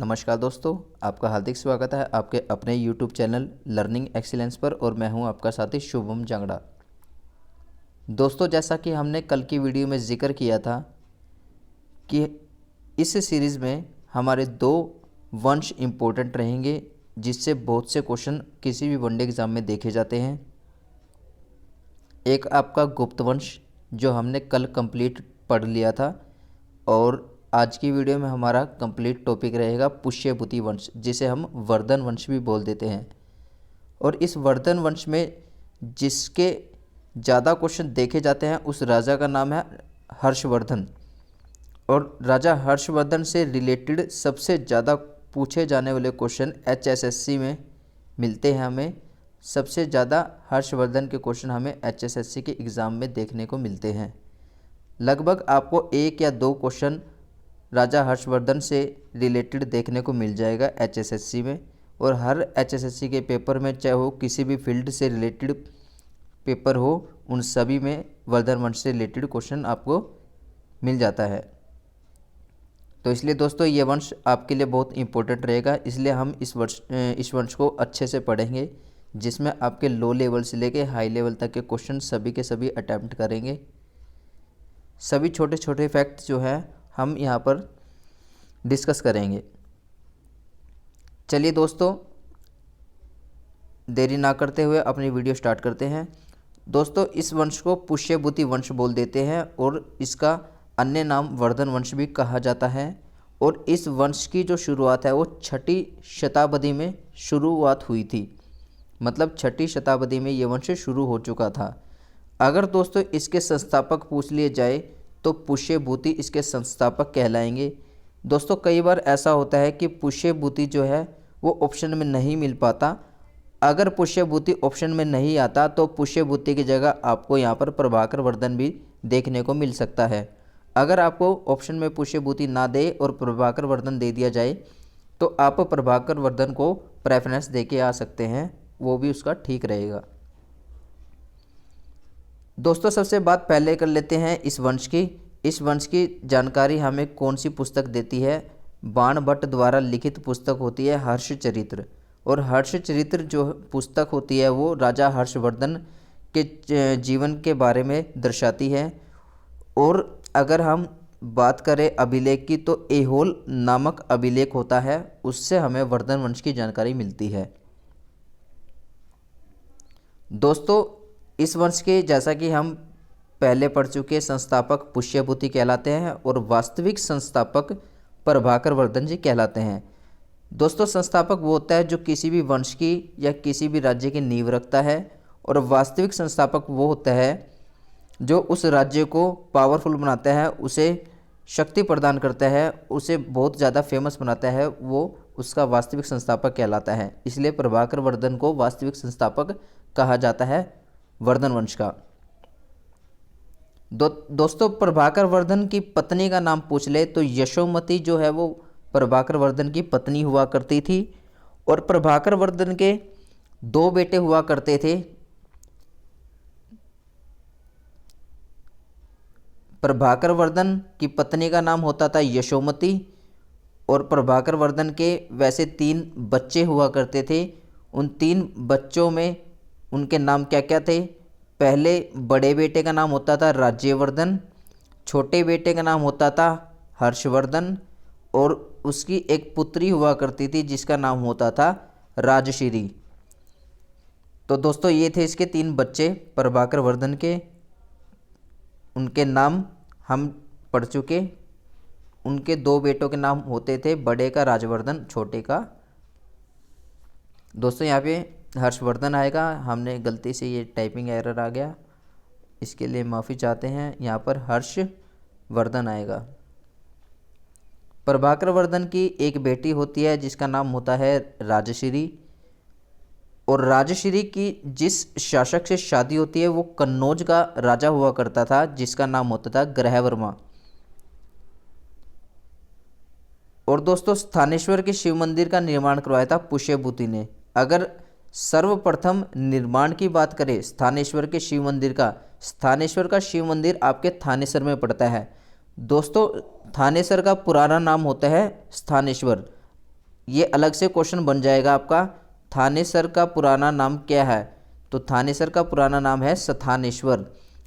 नमस्कार दोस्तों, आपका हार्दिक स्वागत है आपके अपने YouTube चैनल लर्निंग एक्सीलेंस पर। और मैं हूं आपका साथी शुभम जांगड़ा। दोस्तों, जैसा कि हमने कल की वीडियो में जिक्र किया था कि इस सीरीज़ में हमारे दो वंश इम्पोर्टेंट रहेंगे जिससे बहुत से क्वेश्चन किसी भी वनडे एग्ज़ाम में देखे जाते हैं। एक आपका गुप्त वंश जो हमने कल कंप्लीट पढ़ लिया था, और आज की वीडियो में हमारा कंप्लीट टॉपिक रहेगा पुष्यभूति वंश, जिसे हम वर्धन वंश भी बोल देते हैं। और इस वर्धन वंश में जिसके ज़्यादा क्वेश्चन देखे जाते हैं उस राजा का नाम है हर्षवर्धन। और राजा हर्षवर्धन से रिलेटेड सबसे ज़्यादा पूछे जाने वाले क्वेश्चन HSSC में मिलते हैं। हमें सबसे ज़्यादा हर्षवर्धन के क्वेश्चन हमें HSSC के एग्ज़ाम में देखने को मिलते हैं। लगभग आपको एक या दो क्वेश्चन राजा हर्षवर्धन से रिलेटेड देखने को मिल जाएगा HSSC में। और हर HSSC के पेपर में, चाहे वो किसी भी फील्ड से रिलेटेड पेपर हो, उन सभी में वर्धन वंश से रिलेटेड क्वेश्चन आपको मिल जाता है। तो इसलिए दोस्तों ये वंश आपके लिए बहुत इंपॉर्टेंट रहेगा। इसलिए हम इस वंश को अच्छे से पढ़ेंगे, जिसमें आपके लो लेवल से लेके हाई लेवल तक के क्वेश्चन सभी के सभी अटैम्प्ट करेंगे। सभी छोटे छोटे फैक्ट जो है हम यहाँ पर डिस्कस करेंगे। चलिए दोस्तों, देरी ना करते हुए अपनी वीडियो स्टार्ट करते हैं। दोस्तों, इस वंश को पुष्यभूति वंश बोल देते हैं और इसका अन्य नाम वर्धन वंश भी कहा जाता है। और इस वंश की जो शुरुआत है वो 6ठी शताब्दी में शुरुआत हुई थी। मतलब 6ठी शताब्दी में ये वंश शुरू हो चुका था। अगर दोस्तों इसके संस्थापक पूछ लिए जाए तो पुष्यभूति इसके संस्थापक कहलाएंगे। दोस्तों, कई बार ऐसा होता है कि पुष्यभूति जो है वो ऑप्शन में नहीं मिल पाता। अगर पुष्यभूति ऑप्शन में नहीं आता तो पुष्यभूति की जगह आपको यहाँ पर प्रभाकर वर्धन भी देखने को मिल सकता है। अगर आपको ऑप्शन में पुष्यभूति ना दे और प्रभाकर वर्धन दे दिया जाए तो आप प्रभाकर वर्धन को प्रेफरेंस दे के आ सकते हैं, वो भी उसका ठीक रहेगा। दोस्तों, सबसे बात पहले कर लेते हैं इस वंश की। इस वंश की जानकारी हमें कौन सी पुस्तक देती है? बाण भट्ट द्वारा लिखित पुस्तक होती है हर्षचरित्र। और हर्षचरित्र जो पुस्तक होती है वो राजा हर्षवर्धन के जीवन के बारे में दर्शाती है। और अगर हम बात करें अभिलेख की तो ऐहोल नामक अभिलेख होता है, उससे हमें वर्धन वंश की जानकारी मिलती है। दोस्तों, इस वंश के जैसा कि हम पहले पढ़ चुके संस्थापक पुष्यभूति कहलाते हैं और वास्तविक संस्थापक प्रभाकर वर्धन जी कहलाते हैं। दोस्तों, संस्थापक वो होता है जो किसी भी वंश की या किसी भी राज्य की नींव रखता है, और वास्तविक संस्थापक वो होता है जो उस राज्य को पावरफुल बनाता है, उसे शक्ति प्रदान करता है, उसे बहुत ज़्यादा फेमस बनाता है, वो उसका वास्तविक संस्थापक कहलाता है। इसलिए प्रभाकर वर्धन को वास्तविक संस्थापक कहा जाता है वर्धन वंश का। दोस्तों, प्रभाकर वर्धन की पत्नी का नाम पूछ ले तो यशोमती जो है वो प्रभाकर वर्धन की पत्नी हुआ करती थी। और प्रभाकर वर्धन के दो बेटे हुआ करते थे। प्रभाकर वर्धन की पत्नी का नाम होता था यशोमती, और प्रभाकर वर्धन के वैसे 3 बच्चे हुआ करते थे। उन 3 बच्चों में उनके नाम क्या क्या थे? पहले बड़े बेटे का नाम होता था राज्यवर्धन, छोटे बेटे का नाम होता था हर्षवर्धन, और उसकी एक पुत्री हुआ करती थी जिसका नाम होता था राजश्री। तो दोस्तों, ये थे इसके 3 बच्चे प्रभाकर वर्धन के। उनके नाम हम पढ़ चुके। उनके 2 बेटों के नाम होते थे, बड़े का राजवर्धन, छोटे का। दोस्तों, यहाँ पे हर्षवर्धन आएगा, हमने गलती से ये टाइपिंग एरर आ गया, इसके लिए माफ़ी चाहते हैं। यहाँ पर हर्षवर्धन आएगा। प्रभाकर वर्धन की एक बेटी होती है जिसका नाम होता है राजश्री। और राजश्री की जिस शासक से शादी होती है वो कन्नौज का राजा हुआ करता था जिसका नाम होता था ग्रहवर्मा। और दोस्तों, स्थानेश्वर के शिव मंदिर का निर्माण करवाया था पुष्यभूति ने। अगर सर्वप्रथम निर्माण की बात करें स्थानेश्वर के शिव मंदिर का, स्थानेश्वर का शिव मंदिर आपके थानेसर में पड़ता है। दोस्तों, थानेसर का पुराना नाम होता है स्थानेश्वर। ये अलग से क्वेश्चन बन जाएगा आपका। थानेसर का पुराना नाम क्या है? तो थानेसर का पुराना नाम है स्थानेश्वर,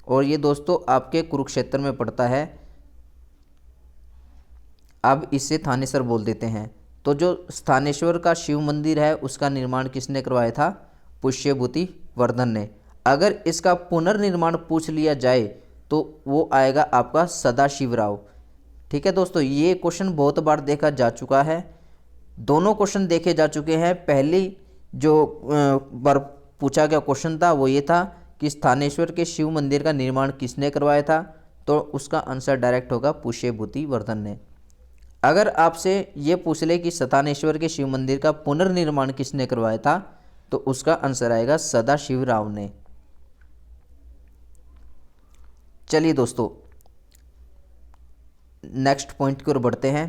और ये दोस्तों आपके कुरुक्षेत्र में पड़ता है। अब इसे थानेसर बोल देते हैं। तो जो स्थानेश्वर का शिव मंदिर है उसका निर्माण किसने करवाया था? पुष्यभूति वर्धन ने। अगर इसका पुनर्निर्माण पूछ लिया जाए तो वो आएगा आपका सदाशिवराव। ठीक है दोस्तों, ये क्वेश्चन बहुत बार देखा जा चुका है, दोनों क्वेश्चन देखे जा चुके हैं। पहली जो बार पूछा गया क्वेश्चन था वो ये था कि स्थानेश्वर के शिव मंदिर का निर्माण किसने करवाया था, तो उसका आंसर डायरेक्ट होगा पुष्यभूति वर्धन ने। अगर आपसे ये पूछ ले कि स्थानेश्वर के शिव मंदिर का पुनर्निर्माण किसने करवाया था, तो उसका आंसर आएगा सदाशिवराव ने। चलिए दोस्तों नेक्स्ट पॉइंट की ओर बढ़ते हैं।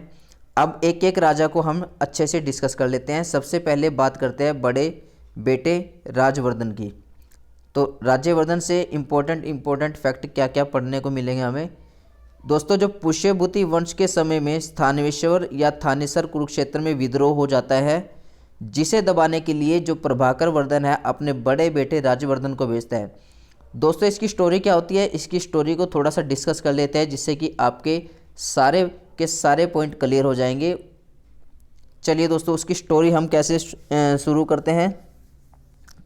अब एक एक राजा को हम अच्छे से डिस्कस कर लेते हैं। सबसे पहले बात करते हैं बड़े बेटे राजवर्धन की। तो राज्यवर्धन से इम्पोर्टेंट फैक्ट क्या क्या पढ़ने को मिलेंगे हमें दोस्तों। जो पुष्यभूति वंश के समय में स्थानेश्वर या थानेसर कुरुक्षेत्र में विद्रोह हो जाता है, जिसे दबाने के लिए जो प्रभाकर वर्धन है अपने बड़े बेटे राज्यवर्धन को भेजता है। दोस्तों इसकी स्टोरी क्या होती है, इसकी स्टोरी को थोड़ा सा डिस्कस कर लेते हैं, जिससे कि आपके सारे के सारे पॉइंट क्लियर हो जाएंगे। चलिए दोस्तों उसकी स्टोरी हम कैसे शुरू करते हैं,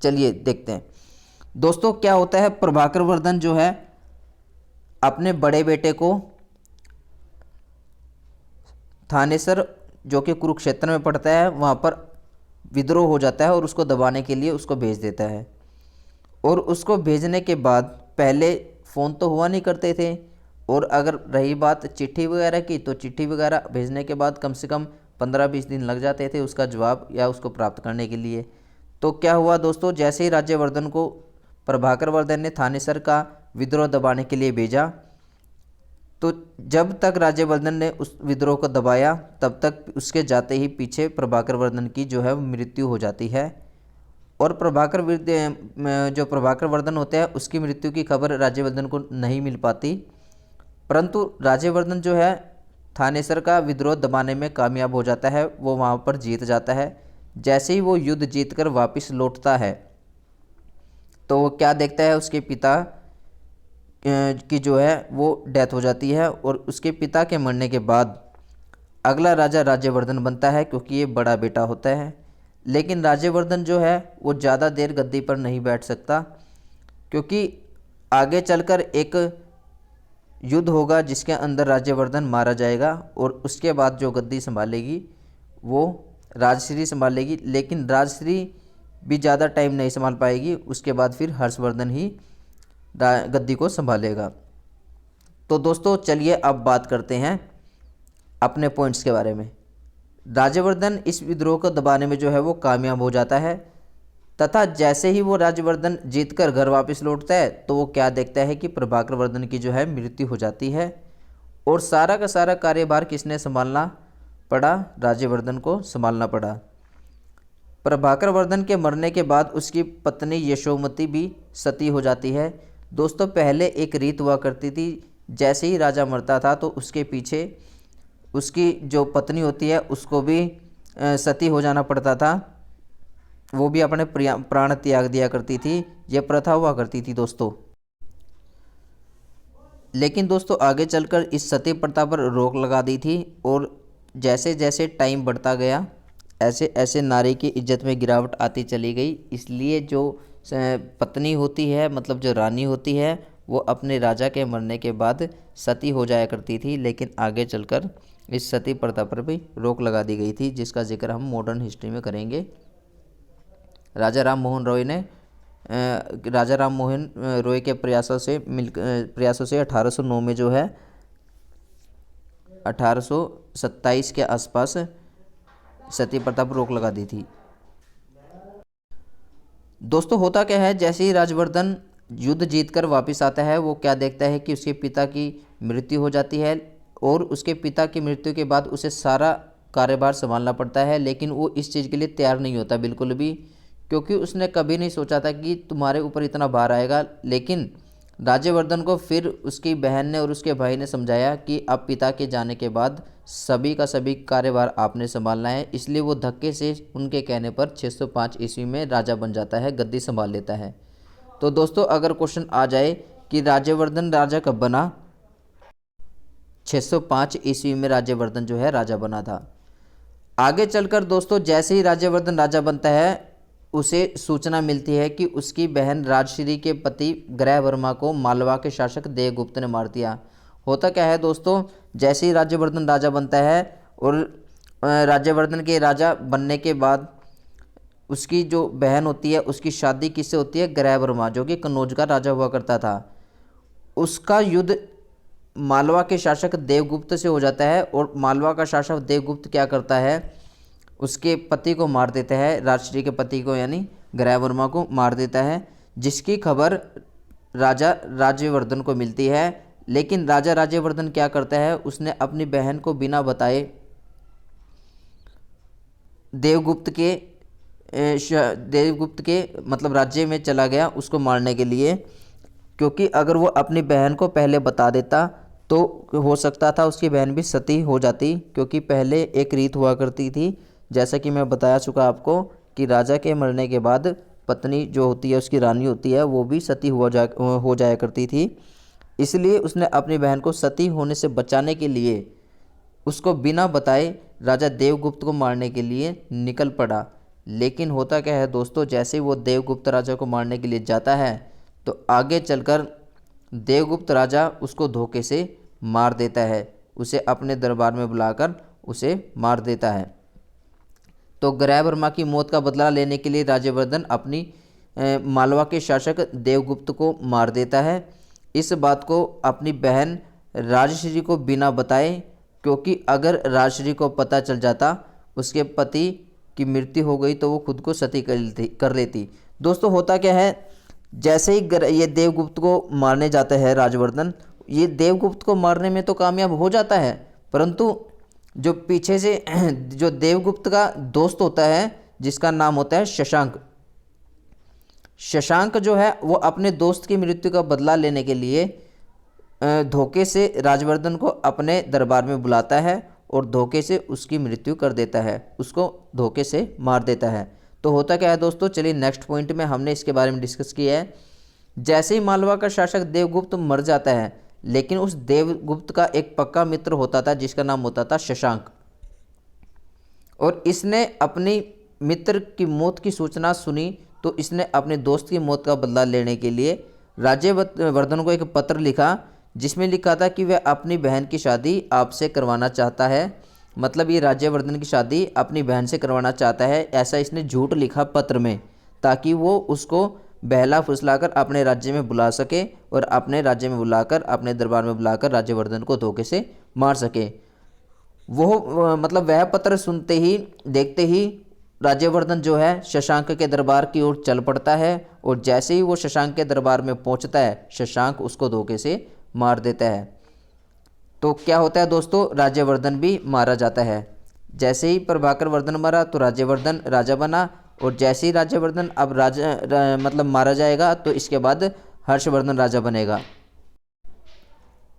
चलिए देखते हैं। दोस्तों क्या होता है, प्रभाकर वर्धन जो है अपने बड़े बेटे को थानेसर जो कि कुरुक्षेत्र में पड़ता है वहाँ पर विद्रोह हो जाता है और उसको दबाने के लिए उसको भेज देता है। और उसको भेजने के बाद पहले फ़ोन तो हुआ नहीं करते थे, और अगर रही बात चिट्ठी वगैरह की तो चिट्ठी वगैरह भेजने के बाद कम से कम 15-20 दिन लग जाते थे उसका जवाब या उसको प्राप्त करने के लिए। तो क्या हुआ दोस्तों, जैसे ही राज्यवर्धन को प्रभाकर वर्धन ने थानेसर का विद्रोह दबाने के लिए भेजा, तो जब तक राज्यवर्धन ने उस विद्रोह को दबाया तब तक उसके जाते ही पीछे प्रभाकर वर्धन की जो है मृत्यु हो जाती है। और जो प्रभाकर वर्धन होते हैं उसकी मृत्यु की खबर राज्यवर्धन को नहीं मिल पाती, परंतु राज्यवर्धन जो है थानेसर का विद्रोह दबाने में कामयाब हो जाता है, वो वहाँ पर जीत जाता है। जैसे ही वो युद्ध जीतकर वापस लौटता है तो वो क्या देखता है, उसके पिता की जो है वो डेथ हो जाती है, और उसके पिता के मरने के बाद अगला राजा राज्यवर्धन बनता है, क्योंकि ये बड़ा बेटा होता है। लेकिन राज्यवर्धन जो है वो ज़्यादा देर गद्दी पर नहीं बैठ सकता, क्योंकि आगे चलकर एक युद्ध होगा जिसके अंदर राज्यवर्धन मारा जाएगा, और उसके बाद जो गद्दी संभालेगी वो राजश्री संभालेगी। लेकिन राजश्री भी ज़्यादा टाइम नहीं संभाल पाएगी, उसके बाद फिर हर्षवर्धन ही गद्दी को संभालेगा। तो दोस्तों चलिए अब बात करते हैं अपने पॉइंट्स के बारे में। राज्यवर्धन इस विद्रोह को दबाने में जो है वो कामयाब हो जाता है, तथा जैसे ही वो राज्यवर्धन जीतकर घर वापस लौटता है तो वो क्या देखता है कि प्रभाकर वर्धन की जो है मृत्यु हो जाती है, और सारा का सारा कार्यभार किसने संभालना पड़ा? राज्यवर्धन को संभालना पड़ा। प्रभाकर वर्धन के मरने के बाद उसकी पत्नी यशोमती भी सती हो जाती है। दोस्तों पहले एक रीत हुआ करती थी, जैसे ही राजा मरता था तो उसके पीछे उसकी जो पत्नी होती है उसको भी सती हो जाना पड़ता था, वो भी अपने प्राण त्याग दिया करती थी। यह प्रथा हुआ करती थी दोस्तों। लेकिन दोस्तों आगे चलकर इस सती प्रथा पर रोक लगा दी थी, और जैसे जैसे टाइम बढ़ता गया ऐसे ऐसे नारी की इज्जत में गिरावट आती चली गई। इसलिए जो पत्नी होती है, मतलब जो रानी होती है, वो अपने राजा के मरने के बाद सती हो जाया करती थी। लेकिन आगे चलकर इस सती प्रथा पर भी रोक लगा दी गई थी, जिसका जिक्र हम मॉडर्न हिस्ट्री में करेंगे। राजा राम मोहन रॉय के प्रयासों से 1809 में जो है 1827 के आसपास सती प्रथा पर रोक लगा दी थी। दोस्तों होता क्या है, जैसे ही राजवर्धन युद्ध जीतकर वापस आता है वो क्या देखता है कि उसके पिता की मृत्यु हो जाती है, और उसके पिता की मृत्यु के बाद उसे सारा कार्यभार संभालना पड़ता है। लेकिन वो इस चीज़ के लिए तैयार नहीं होता बिल्कुल भी, क्योंकि उसने कभी नहीं सोचा था कि तुम्हारे ऊपर इतना भार आएगा। लेकिन राज्यवर्धन को फिर उसकी बहन ने और उसके भाई ने समझाया कि अब पिता के जाने के बाद सभी का सभी कार्यभार आपने संभालना है, इसलिए वो धक्के से उनके कहने पर 605 ईस्वी में राजा बन जाता है, गद्दी संभाल लेता है। तो दोस्तों अगर क्वेश्चन आ जाए कि राज्यवर्धन राजा कब बना, 605 ईस्वी में राज्यवर्धन जो है राजा बना था। आगे चलकर दोस्तों जैसे ही राज्यवर्धन राजा बनता है उसे सूचना मिलती है कि उसकी बहन राजश्री के पति ग्रहवर्मा को मालवा के शासक देवगुप्त ने मार दिया। होता क्या है दोस्तों, जैसे ही राज्यवर्धन राजा बनता है और राज्यवर्धन के राजा बनने के बाद उसकी जो बहन होती है उसकी शादी किससे होती है, ग्रहवर्मा जो कि कन्नौज का राजा हुआ करता था। उसका युद्ध मालवा के शासक देवगुप्त से हो जाता है और मालवा का शासक देवगुप्त क्या करता है, उसके पति को मार देता है, राजश्री के पति को यानी ग्रहवर्मा को मार देता है, जिसकी खबर राजा राज्यवर्धन को मिलती है। लेकिन राजा राज्यवर्धन क्या करता है, उसने अपनी बहन को बिना बताए देवगुप्त के मतलब राज्य में चला गया उसको मारने के लिए, क्योंकि अगर वो अपनी बहन को पहले बता देता तो हो सकता था उसकी बहन भी सती हो जाती, क्योंकि पहले एक रीत हुआ करती थी, जैसा कि मैं बता चुका आपको कि राजा के मरने के बाद पत्नी जो होती है उसकी रानी होती है वो भी सती हो जाया करती थी। इसलिए उसने अपनी बहन को सती होने से बचाने के लिए उसको बिना बताए राजा देवगुप्त को मारने के लिए निकल पड़ा। लेकिन होता क्या है दोस्तों, जैसे ही वो देवगुप्त राजा को मारने के लिए जाता है तो आगे चलकर देवगुप्त राजा उसको धोखे से मार देता है, उसे अपने दरबार में बुलाकर उसे मार देता है। तो ग्रहवर्मा की मौत का बदला लेने के लिए राज्यवर्धन अपनी मालवा के शासक देवगुप्त को मार देता है। इस बात को अपनी बहन राजश्री को बिना बताए, क्योंकि अगर राजश्री को पता चल जाता उसके पति की मृत्यु हो गई तो वो खुद को सती कर लेती। दोस्तों होता क्या है, जैसे ही ये देवगुप्त को मारने जाता है राज्यवर्धन, ये देवगुप्त को मारने में तो कामयाब हो जाता है, परंतु जो पीछे से जो देवगुप्त का दोस्त होता है जिसका नाम होता है शशांक जो है वो अपने दोस्त की मृत्यु का बदला लेने के लिए धोखे से राज्यवर्धन को अपने दरबार में बुलाता है और धोखे से उसकी मृत्यु कर देता है, उसको धोखे से मार देता है। तो होता क्या है दोस्तों, चलिए नेक्स्ट पॉइंट में हमने इसके बारे में डिस्कस किया है। जैसे ही मालवा का शासक देवगुप्त मर जाता है, लेकिन उस देवगुप्त का एक पक्का मित्र होता था जिसका नाम होता था शशांक, और इसने अपनी मित्र की मौत की सूचना सुनी तो इसने अपने दोस्त की मौत का बदला लेने के लिए राज्यवर्धन को एक पत्र लिखा, जिसमें लिखा था कि वह अपनी बहन की शादी आपसे करवाना चाहता है। मतलब ये राज्यवर्धन की शादी अपनी बहन से करवाना चाहता है, ऐसा इसने झूठ लिखा पत्र में, ताकि वो उसको बहला फुसलाकर अपने राज्य में बुला सके और अपने राज्य में बुलाकर अपने दरबार में बुलाकर राज्यवर्धन को धोखे से मार सके। वो मतलब वह पत्र सुनते ही देखते ही राज्यवर्धन जो है शशांक के दरबार की ओर चल पड़ता है, और जैसे ही वो शशांक के दरबार में पहुंचता है शशांक उसको धोखे से मार देता है। तो क्या होता है दोस्तों, राज्यवर्धन भी मारा जाता है। जैसे ही प्रभाकर वर्धन मरा तो राज्यवर्धन राजा बना, और जैसे ही राज्यवर्धन अब मतलब मारा जाएगा तो इसके बाद हर्षवर्धन राजा बनेगा।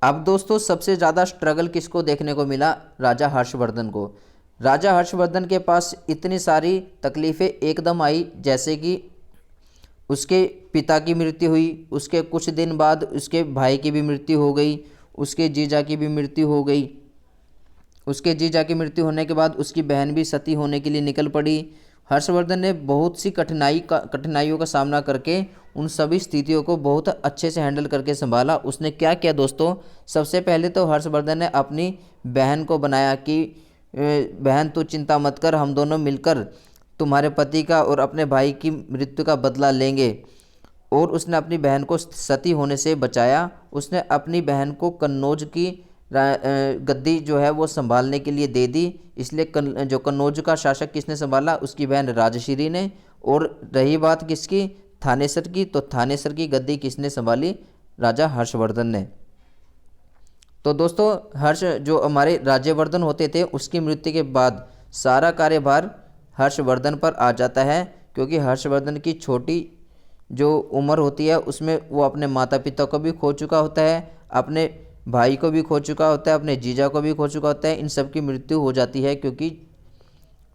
अब दोस्तों सबसे ज़्यादा स्ट्रगल किसको देखने को मिला, राजा हर्षवर्धन को। राजा हर्षवर्धन के पास इतनी सारी तकलीफ़ें एकदम आई, जैसे कि उसके पिता की मृत्यु हुई, उसके कुछ दिन बाद उसके भाई की भी मृत्यु हो गई, उसके जीजा की भी मृत्यु हो गई। उसके जीजा की मृत्यु होने के बाद उसकी बहन भी सती होने के लिए निकल पड़ी। हर्षवर्धन ने बहुत सी कठिनाइयों का सामना करके उन सभी स्थितियों को बहुत अच्छे से हैंडल करके संभाला। उसने क्या किया दोस्तों, सबसे पहले तो हर्षवर्धन ने अपनी बहन को बनाया कि बहन तू चिंता मत कर, हम दोनों मिलकर तुम्हारे पति का और अपने भाई की मृत्यु का बदला लेंगे। और उसने अपनी बहन को सती होने से बचाया। उसने अपनी बहन को कन्नौज की गद्दी जो है वो संभालने के लिए दे दी, इसलिए जो कन्नौज का शासक किसने संभाला, उसकी बहन राजश्री ने। और रही बात किसकी, थानेसर की, तो थानेसर की गद्दी किसने संभाली, राजा हर्षवर्धन ने। तो दोस्तों जो हमारे राज्यवर्धन होते थे उसकी मृत्यु के बाद सारा कार्यभार हर्षवर्धन पर आ जाता है, क्योंकि हर्षवर्धन की छोटी जो उम्र होती है उसमें वो अपने माता पिता को भी खो चुका होता है, अपने भाई को भी खो चुका होता है, अपने जीजा को भी खो चुका होता है। इन सब की मृत्यु हो जाती है क्योंकि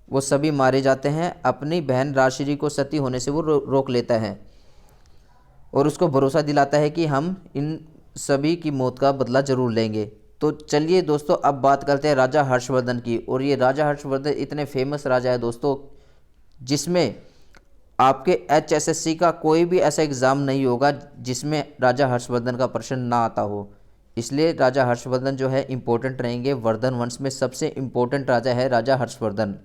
वो सभी मारे जाते हैं। अपनी बहन राजश्री को सती होने से वो रोक लेता है और उसको भरोसा दिलाता है कि हम इन सभी की मौत का बदला जरूर लेंगे। तो चलिए दोस्तों, अब बात करते हैं राजा हर्षवर्धन की। और ये राजा हर्षवर्धन इतने फेमस राजा है दोस्तों, जिसमें आपके HSSC का कोई भी ऐसा एग्ज़ाम नहीं होगा जिसमें राजा हर्षवर्धन का प्रश्न ना आता हो। इसलिए राजा हर्षवर्धन जो है इम्पोर्टेंट रहेंगे। वर्धन वंश में सबसे इम्पोर्टेंट राजा है राजा हर्षवर्धन।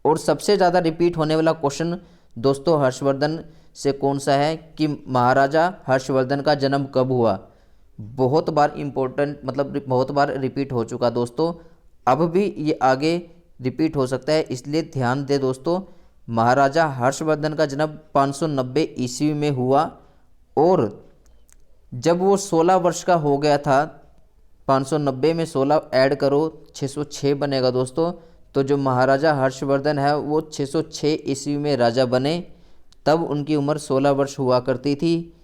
और सबसे ज़्यादा रिपीट होने वाला क्वेश्चन दोस्तों हर्षवर्धन से कौन सा है कि महाराजा हर्षवर्धन का जन्म कब हुआ। बहुत बार इम्पोर्टेंट, मतलब बहुत बार रिपीट हो चुका दोस्तों, अब भी ये आगे रिपीट हो सकता है, इसलिए ध्यान दे दोस्तों। महाराजा हर्षवर्धन का जन्म 590 ईस्वी में हुआ और जब वो 16 वर्ष का हो गया था, 590 में 16 ऐड करो 606 बनेगा दोस्तों। तो जो महाराजा हर्षवर्धन है वो 606 ईस्वी में राजा बने, तब उनकी उम्र 16 वर्ष हुआ करती थी।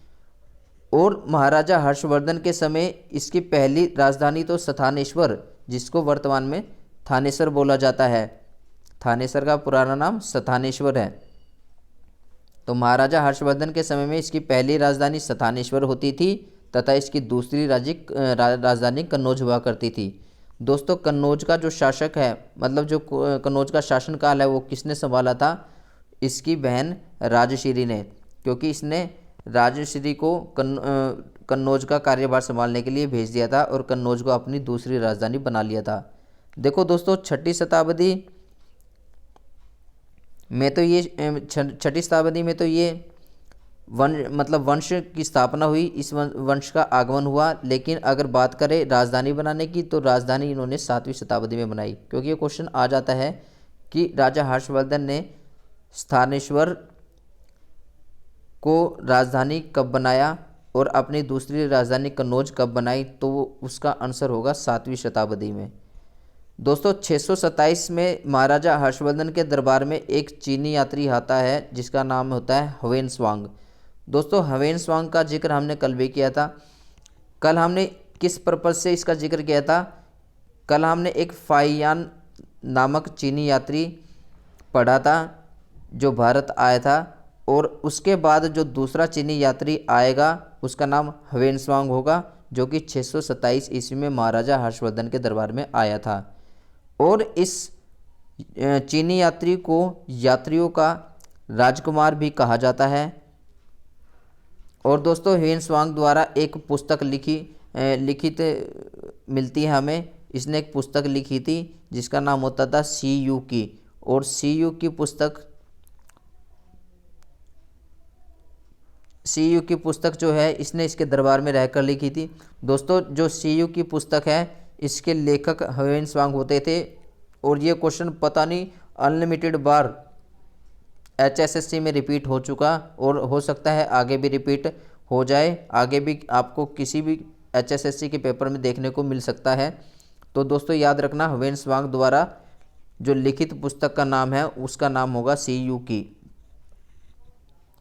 और महाराजा हर्षवर्धन के समय इसकी पहली राजधानी तो स्थानेश्वर, जिसको वर्तमान में थानेसर बोला जाता है, थानेसर का पुराना नाम स्थानेश्वर है। तो महाराजा हर्षवर्धन के समय में इसकी पहली राजधानी स्थानेश्वर होती थी तथा इसकी दूसरी राजधानी कन्नौज हुआ करती थी। दोस्तों कन्नौज का जो शासक है, मतलब जो कन्नौज का शासनकाल है, वो किसने संभाला था? इसकी बहन राजश्री ने, क्योंकि इसने राजश्री को कन्नौज का कार्यभार संभालने के लिए भेज दिया था और कन्नौज को अपनी दूसरी राजधानी बना लिया था। देखो दोस्तों, छठी शताब्दी में तो ये वंश की स्थापना हुई, इस वंश का आगमन हुआ। लेकिन अगर बात करें राजधानी बनाने की, तो राजधानी इन्होंने 7वीं शताब्दी में बनाई, क्योंकि ये क्वेश्चन आ जाता है कि राजा हर्षवर्धन ने स्थानेश्वर को राजधानी कब बनाया और अपनी दूसरी राजधानी कन्नौज कब बनाई, तो उसका आंसर होगा 7वीं शताब्दी में। दोस्तों 627 में महाराजा हर्षवर्धन के दरबार में एक चीनी यात्री आता है जिसका नाम होता है ह्वेन-त्सांग। दोस्तों ह्वेन-त्सांग का जिक्र हमने कल भी किया था। कल हमने किस पर्पज़ से इसका जिक्र किया था? कल हमने एक फाइयान नामक चीनी यात्री पढ़ा था जो भारत आया था, और उसके बाद जो दूसरा चीनी यात्री आएगा उसका नाम ह्वेन-त्सांग होगा, जो कि 627 ईस्वी में महाराजा हर्षवर्धन के दरबार में आया था। और इस चीनी यात्री को यात्रियों का राजकुमार भी कहा जाता है। और दोस्तों ह्वेन-त्सांग द्वारा एक पुस्तक लिखित मिलती है हमें। इसने एक पुस्तक लिखी थी जिसका नाम होता था CU की, और CU की पुस्तक जो है इसने इसके दरबार में रहकर लिखी थी। दोस्तों जो CU की पुस्तक है इसके लेखक ह्वेन-त्सांग होते थे। और ये क्वेश्चन पता नहीं अनलिमिटेड बार HSSC में रिपीट हो चुका, और हो सकता है आगे भी रिपीट हो जाए, आगे भी आपको किसी भी HSSC के पेपर में देखने को मिल सकता है। तो दोस्तों याद रखना, ह्वेन-त्सांग द्वारा जो लिखित पुस्तक का नाम है उसका नाम होगा CU की।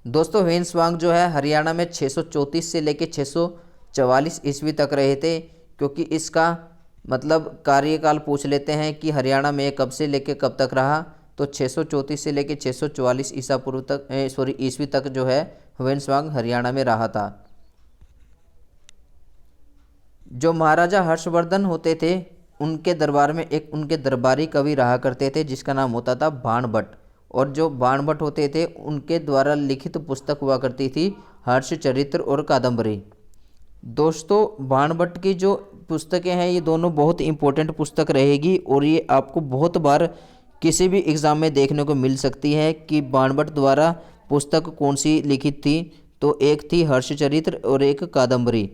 दोस्तों ह्वेन-त्सांग जो है हरियाणा में 634 से लेकर 644 ईस्वी तक रहे थे, क्योंकि इसका मतलब कार्यकाल पूछ लेते हैं कि हरियाणा में कब से लेकर कब तक रहा, तो 634 से लेकर 644 ईस्वी तक जो है ह्वेन-त्सांग हरियाणा में रहा था। जो महाराजा हर्षवर्धन होते थे उनके दरबार में एक उनके दरबारी कवि रहा करते थे जिसका नाम होता था बाणभट्ट, और जो बाणभट्ट होते थे उनके द्वारा लिखित पुस्तक हुआ करती थी हर्षचरित्र और कादंबरी। दोस्तों बाणभट्ट की जो पुस्तकें हैं ये दोनों बहुत इंपॉर्टेंट पुस्तक रहेगी, और ये आपको बहुत बार किसी भी एग्ज़ाम में देखने को मिल सकती है कि बाणभट्ट द्वारा पुस्तक कौन सी लिखित थी। तो एक थी हर्षचरित्र और एक कादंबरी।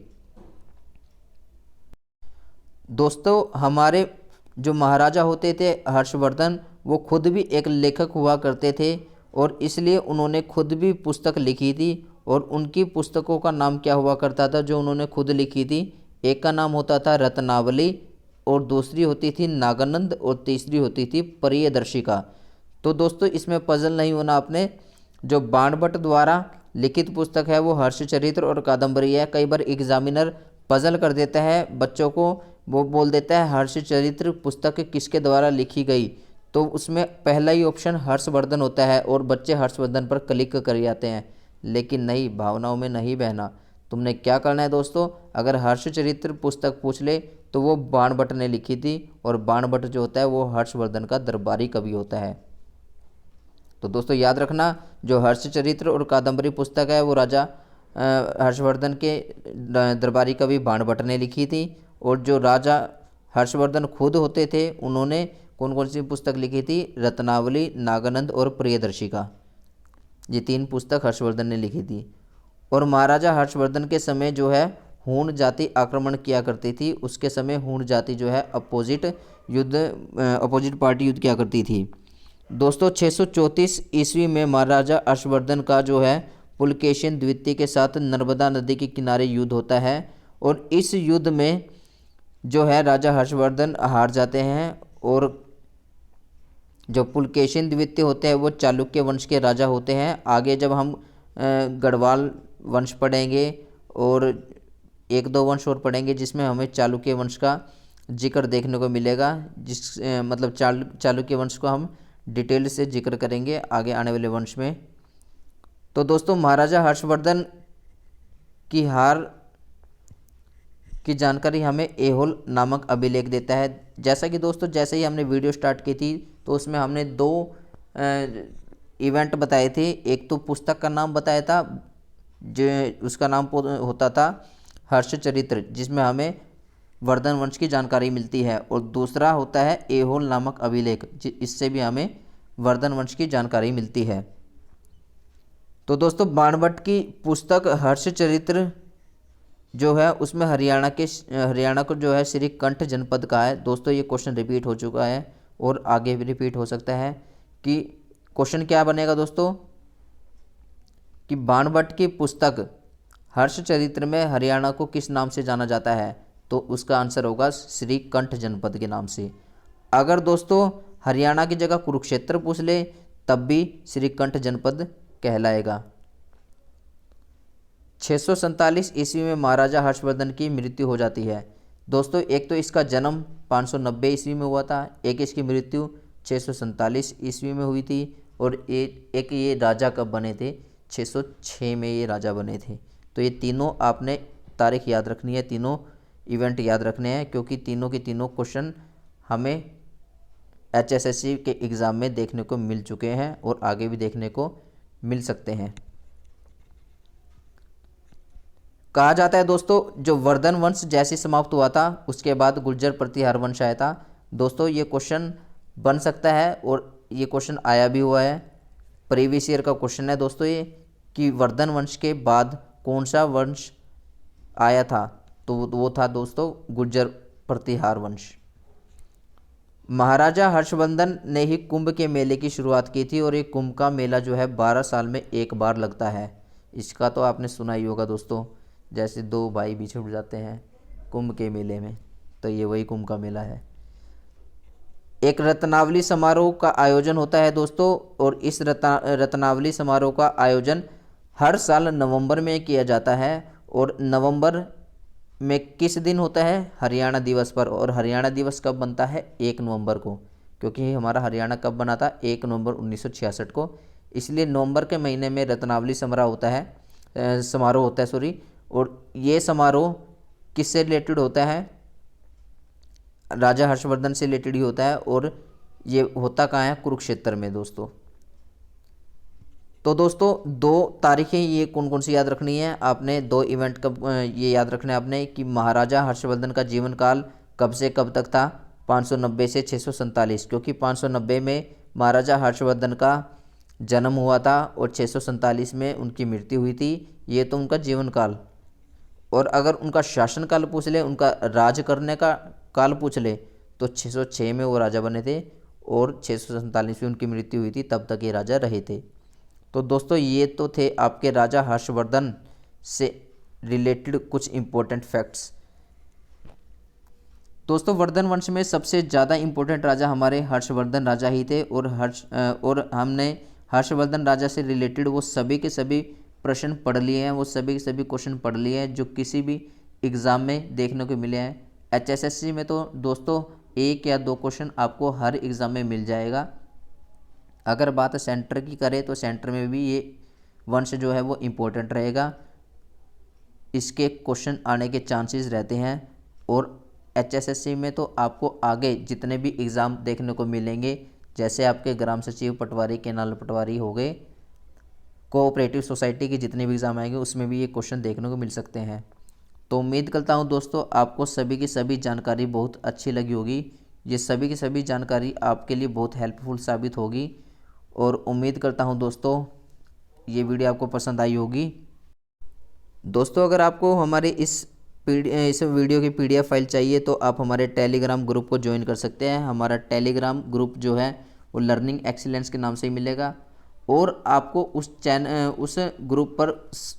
दोस्तों हमारे जो महाराजा होते थे हर्षवर्धन, वो खुद भी एक लेखक हुआ करते थे, और इसलिए उन्होंने खुद भी पुस्तक लिखी थी। और उनकी पुस्तकों का नाम क्या हुआ करता था जो उन्होंने खुद लिखी थी? एक का नाम होता था रत्नावली, और दूसरी होती थी नागानंद, और तीसरी होती थी प्रियदर्शिका। तो दोस्तों इसमें पजल नहीं होना आपने। जो बाणभट्ट द्वारा लिखित पुस्तक है वो हर्षचरित्र और कादम्बरी है। कई बार एग्जामिनर पजल कर देता है बच्चों को, वो बोल देता है हर्षचरित्र पुस्तक किसके द्वारा लिखी गई, तो उसमें पहला ही ऑप्शन हर्षवर्धन होता है और बच्चे हर्षवर्धन पर क्लिक कर जाते हैं। लेकिन नहीं, भावनाओं में नहीं बहना। तुमने क्या करना है दोस्तों, अगर हर्षचरित्र पुस्तक पूछ ले तो वो बाणभट्ट ने लिखी थी, और बाणभट्ट जो होता है वो हर्षवर्धन का दरबारी कवि होता है। तो दोस्तों याद रखना, जो हर्षचरित्र और कादम्बरी पुस्तक है वो राजा हर्षवर्धन के दरबारी कवि बाणभट्ट ने लिखी थी, और जो राजा हर्षवर्धन खुद होते थे उन्होंने कौन कौन सी पुस्तक लिखी थी, रत्नावली, नागानंद और प्रियदर्शिका। ये 3 पुस्तक हर्षवर्धन ने लिखी थी। और महाराजा हर्षवर्धन के समय जो है हूण जाति आक्रमण किया करती थी, उसके समय हूण जाति जो है अपोजिट पार्टी युद्ध किया करती थी। दोस्तों 634 ईस्वी में महाराजा हर्षवर्धन का जो है पुलकेशिन द्वितीय के साथ नर्मदा नदी के किनारे युद्ध होता है, और इस युद्ध में जो है राजा हर्षवर्धन हार जाते हैं, और जो पुलकेशिन द्वितीय होते हैं वो चालुक्य वंश के राजा होते हैं। आगे जब हम गढ़वाल वंश पढ़ेंगे और 1-2 वंश और पढ़ेंगे जिसमें हमें चालुक्य वंश का जिक्र देखने को मिलेगा, मतलब चालुक्य वंश को हम डिटेल से जिक्र करेंगे आगे आने वाले वंश में। तो दोस्तों महाराजा हर्षवर्धन की हार की जानकारी हमें ऐहोल नामक अभिलेख देता है। जैसा कि दोस्तों जैसे ही हमने वीडियो स्टार्ट की थी तो उसमें हमने 2 इवेंट बताए थे। एक तो पुस्तक का नाम बताया था, जो उसका नाम होता था हर्षचरित्र, जिसमें हमें वर्धन वंश की जानकारी मिलती है, और दूसरा होता है ऐहोल नामक अभिलेख, इससे भी हमें वर्धन वंश की जानकारी मिलती है। तो दोस्तों बाणभट्ट की पुस्तक हर्षचरित्र जो है उसमें हरियाणा को जो है श्रीकंठ जनपद का है। दोस्तों ये क्वेश्चन रिपीट हो चुका है और आगे भी रिपीट हो सकता है। कि क्वेश्चन क्या बनेगा दोस्तों, कि बाणभट्ट की पुस्तक हर्षचरित्र में हरियाणा को किस नाम से जाना जाता है, तो उसका आंसर होगा श्रीकंठ जनपद के नाम से। अगर दोस्तों हरियाणा की जगह कुरुक्षेत्र पूछ ले तब भी श्रीकंठ जनपद कहलाएगा। 647 ईस्वी में महाराजा हर्षवर्धन की मृत्यु हो जाती है। दोस्तों एक तो इसका जन्म 590 ईस्वी में हुआ था, एक इसकी मृत्यु 647 ईस्वी में हुई थी, और एक ये राजा कब बने थे, 606 में ये राजा बने थे। तो ये तीनों आपने तारीख याद रखनी है, तीनों इवेंट याद रखने हैं, क्योंकि तीनों के तीनों क्वेश्चन हमें HSSC के एग्ज़ाम में देखने को मिल चुके हैं और आगे भी देखने को मिल सकते हैं। कहा जाता है दोस्तों जो वर्धन वंश जैसे समाप्त हुआ था उसके बाद गुर्जर प्रतिहार वंश आया था। दोस्तों ये क्वेश्चन बन सकता है और ये क्वेश्चन आया भी हुआ है, प्रीवियस ईयर का क्वेश्चन है दोस्तों ये, कि वर्धन वंश के बाद कौन सा वंश आया था, तो वो था दोस्तों गुर्जर प्रतिहार वंश। महाराजा हर्षवर्धन ने ही कुंभ के मेले की शुरुआत की थी, और ये कुंभ का मेला जो है 12 साल में एक बार लगता है। इसका तो आपने सुना ही होगा दोस्तों, जैसे 2 भाई बिछड़ जाते हैं कुंभ के मेले में, तो ये वही कुंभ का मेला है। एक रत्नावली समारोह का आयोजन होता है दोस्तों, और इस रत्नावली समारोह का आयोजन हर साल नवंबर में किया जाता है, और नवंबर में किस दिन होता है, हरियाणा दिवस पर। और हरियाणा दिवस कब बनता है, 1 नवंबर को, क्योंकि हमारा हरियाणा कब बना था, 1 नवंबर 1966 को। इसलिए नवंबर के महीने में रत्नावली समारोह होता है, और ये समारोह किससे रिलेटेड होता है, राजा हर्षवर्धन से रिलेटेड ही होता है, और ये होता कहाँ है, कुरुक्षेत्र में दोस्तों। तो दोस्तों 2 तारीखें ये कौन कौन सी याद रखनी है आपने, 2 इवेंट कब ये याद रखना है आपने, कि महाराजा हर्षवर्धन का जीवन काल कब से कब तक था, 590 से 647, क्योंकि 590 में महाराजा हर्षवर्धन का जन्म हुआ था और 647 में उनकी मृत्यु हुई थी। ये तो उनका जीवन काल। और अगर उनका शासन काल पूछ ले, उनका राज करने का काल पूछ ले, तो 606 में वो राजा बने थे और 647 में उनकी मृत्यु हुई थी, तब तक ये राजा रहे थे। तो दोस्तों ये तो थे आपके राजा हर्षवर्धन से रिलेटेड कुछ इम्पोर्टेंट फैक्ट्स। दोस्तों वर्धन वंश में सबसे ज़्यादा इम्पोर्टेंट राजा हमारे हर्षवर्धन राजा ही थे, और हमने हर्षवर्धन राजा से रिलेटेड वो सभी के सभी प्रश्न पढ़ लिए हैं वो सभी के सभी क्वेश्चन पढ़ लिए हैं जो किसी भी एग्ज़ाम में देखने को मिले हैं। HSSC में तो दोस्तों 1 या 2 क्वेश्चन आपको हर एग्ज़ाम में मिल जाएगा। अगर बात सेंटर की करें तो सेंटर में भी ये वंश जो है वो इम्पोर्टेंट रहेगा, इसके क्वेश्चन आने के चांसेस रहते हैं। और HSSC में तो आपको आगे जितने भी एग्ज़ाम देखने को मिलेंगे, जैसे आपके ग्राम सचिव, पटवारी, केनाल पटवारी हो गए, कोऑपरेटिव सोसाइटी के जितने भी एग्ज़ाम आएंगे उसमें भी ये क्वेश्चन देखने को मिल सकते हैं। तो उम्मीद करता हूँ दोस्तों आपको सभी की सभी जानकारी बहुत अच्छी लगी होगी। ये सभी की सभी जानकारी आपके लिए बहुत हेल्पफुल साबित होगी और उम्मीद करता हूँ दोस्तों ये वीडियो आपको पसंद आई होगी। दोस्तों अगर आपको हमारे इस वीडियो की PDF फाइल चाहिए तो आप हमारे टेलीग्राम ग्रुप को ज्वाइन कर सकते हैं। हमारा टेलीग्राम ग्रुप जो है वो लर्निंग एक्सीलेंस के नाम से ही मिलेगा और आपको उस ग्रुप पर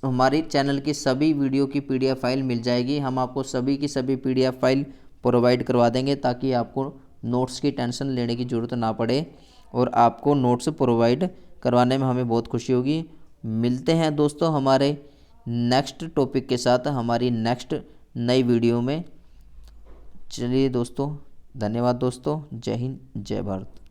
हमारी चैनल की सभी वीडियो की PDF फाइल मिल जाएगी। हम आपको सभी की सभी PDF फाइल प्रोवाइड करवा देंगे ताकि आपको नोट्स की टेंशन लेने की ज़रूरत ना पड़े और आपको नोट्स प्रोवाइड करवाने में हमें बहुत खुशी होगी। मिलते हैं दोस्तों हमारे नेक्स्ट टॉपिक के साथ हमारी नेक्स्ट नई वीडियो में। चलिए दोस्तों, धन्यवाद दोस्तों। जय हिंद, जय भारत।